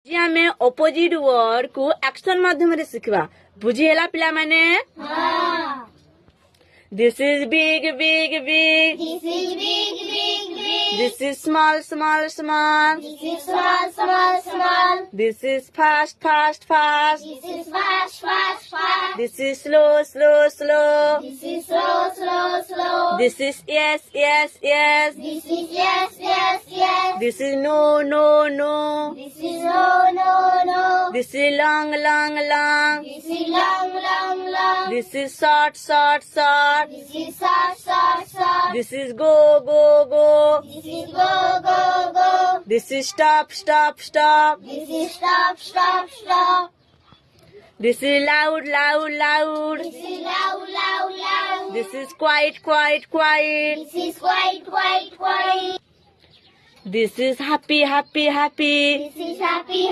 ଆଜି ଆମେ opposite ward କୁ ଆକ୍ସନ ମାଧ୍ୟମରେ ଶିଖିବା। ବୁଝି ହେଲା ପିଲାମାନେ? This is big, big, big. This is big, big, big. This is small, small, small. This is small, small, small. This is fast, fast, fast. This is fast, fast, fast. This is slow, slow, slow. This is slow, slow, slow. This is yes, yes, yes. This is yes, yes, yes. This is no, no, no. This is no, no, no. This is long, long, long. This is long, long, long. This is short, short, short. This is short, short, short. This is go, go, go. This is go, go, go. This is stop, stop, stop. This is stop, stop, stop. This is loud, loud, loud. This is loud, loud, loud. This is quiet, quiet, quiet. This is quiet, quiet, quiet. This is happy, happy, happy. This is happy,